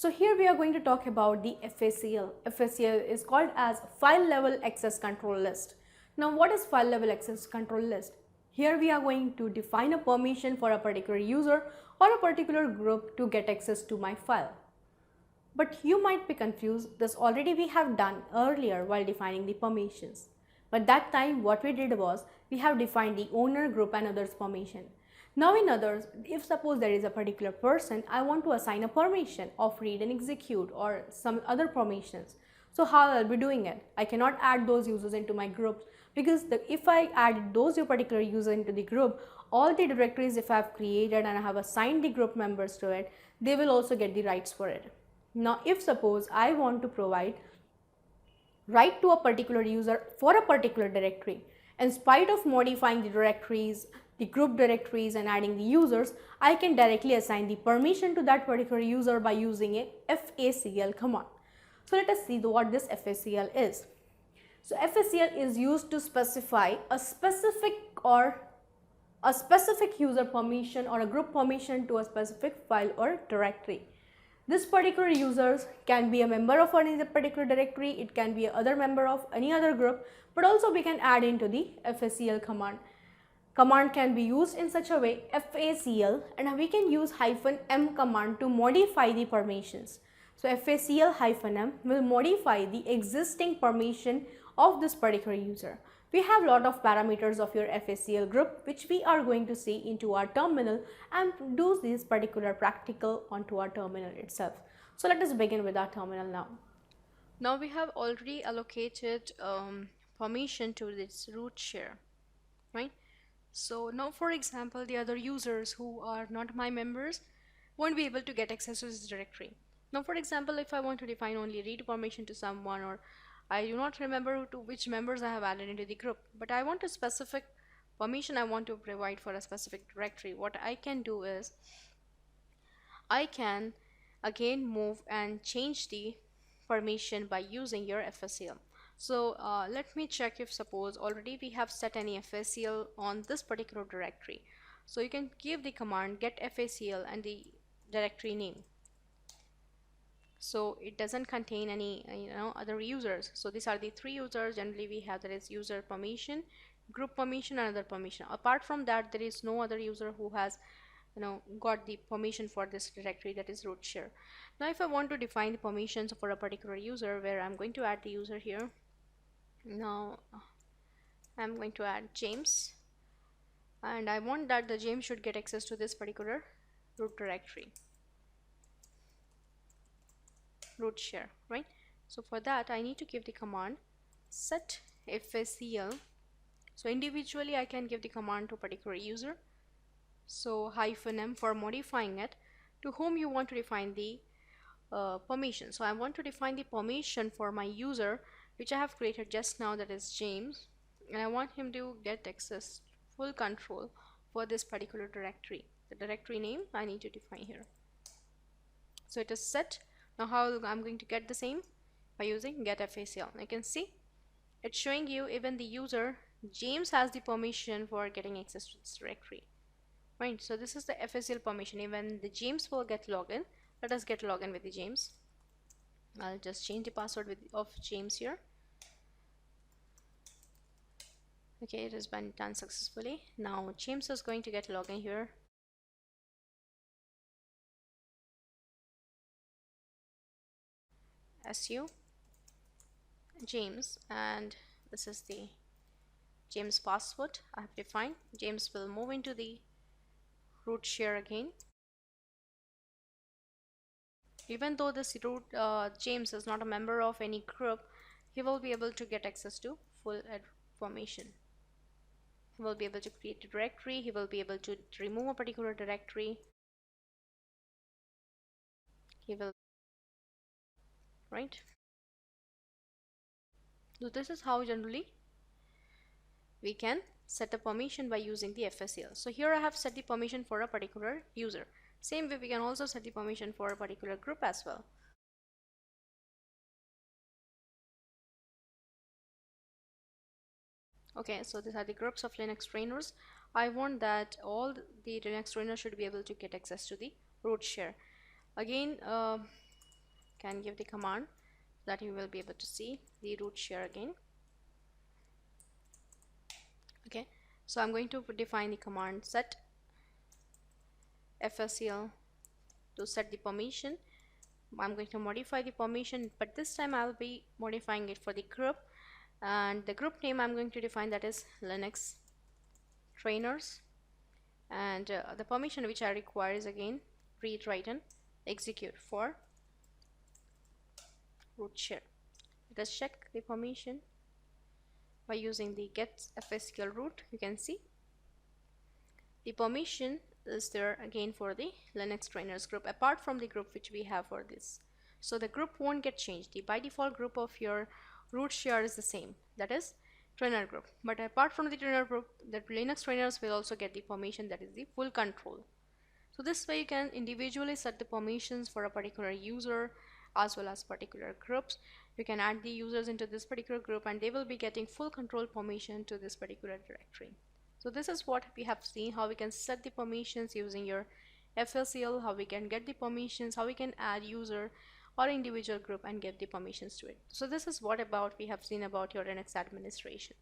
So here we are going to talk about the FACL. FACL is called as File Level Access Control List. Now what is File Level Access Control List? Here we are going to define a permission for a particular user or a particular group to get access to my file. But you might be confused, this already we have done earlier while defining the permissions. But that time what we did was, we have defined the owner, group and others permission. Now in others, if suppose there is a particular person, I want to assign a permission of read and execute or some other permissions. So how I'll be doing it? I cannot add those users into my groups because if I add those particular user into the group, all the directories if I have created and I have assigned the group members to it, they will also get the rights for it. Now if suppose I want to provide right to a particular user for a particular directory, in spite of modifying the directories, the group directories and adding the users, I can directly assign the permission to that particular user by using a FACL command. So let us see what this FACL is. So FACL is used to specify a specific user permission or a group permission to a specific file or directory. This particular users can be a member of any particular directory, it can be other member of any other group, but also we can add into the FACL command. Command can be used in such a way, FACL, and we can use -m command to modify the permissions. So FACL -m will modify the existing permission of this particular user. We have lot of parameters of your FACL group which we are going to see into our terminal and do this particular practical onto our terminal itself. So let us begin with our terminal now. Now we have already allocated permission to this root share, right? So now for example, the other users who are not my members won't be able to get access to this directory. Now for example, if I want to define only read permission to someone, or I do not remember to which members I have added into the group, but I want a specific permission I want to provide for a specific directory, what I can do is I can again move and change the permission by using your FACL. So let me check if suppose already we have set any FACL on this particular directory. So you can give the command get FACL and the directory name. So it doesn't contain any other users. So these are the three users generally we have, that is user permission, group permission and other permission. Apart from that, there is no other user who has got the permission for this directory, that is root share. Now if I want to define the permissions for a particular user, where I'm going to add the user here, now I'm going to add James, and I want that the James should get access to this particular root directory, root share, right? So for that I need to give the command set FACL. So individually I can give the command to a particular user. So -m for modifying it, to whom you want to define the permission. So I want to define the permission for my user which I have created just now, that is James, and I want him to get access, full control for this particular directory. The directory name I need to define here. So it is set. Now how I'm going to get the same? By using get FACL. You can see it's showing you even the user James has the permission for getting access to this directory. Right, so this is the FACL permission. Even the James will get login. Let us get login with the James. I'll just change the password of James here. Okay, it has been done successfully. Now James is going to get login here. SU James, and this is the James password I have defined. James will move into the root share again. Even though this root James is not a member of any group, he will be able to get access to full information. He will be able to create a directory, he will be able to remove a particular directory, he will, right? So this is how generally we can set a permission by using the FACL. So here I have set the permission for a particular user. Same way we can also set the permission for a particular group as well. Okay, so these are the groups of Linux trainers. I want that all the Linux trainers should be able to get access to the root share. Again, can give the command that you will be able to see the root share again. Okay, so I'm going to define the command set fscl to set the permission. I'm going to modify the permission, but this time I'll be modifying it for the group, and the group name I'm going to define that is Linux trainers, and the permission which I require is again read, write and execute for root share. Let us check the permission by using the get fsql root. You can see the permission is there again for the Linux trainers group, apart from the group which we have for this. So the group won't get changed. The by default group of your root share is the same, that is trainer group, but apart from the trainer group, the Linux trainers will also get the permission, that is the full control. So this way you can individually set the permissions for a particular user as well as particular groups. You can add the users into this particular group and they will be getting full control permission to this particular directory. So this is what we have seen, how we can set the permissions using your FSCL, how we can get the permissions, how we can add user or individual group and get the permissions to it. So this is what about we have seen about your Linux administration.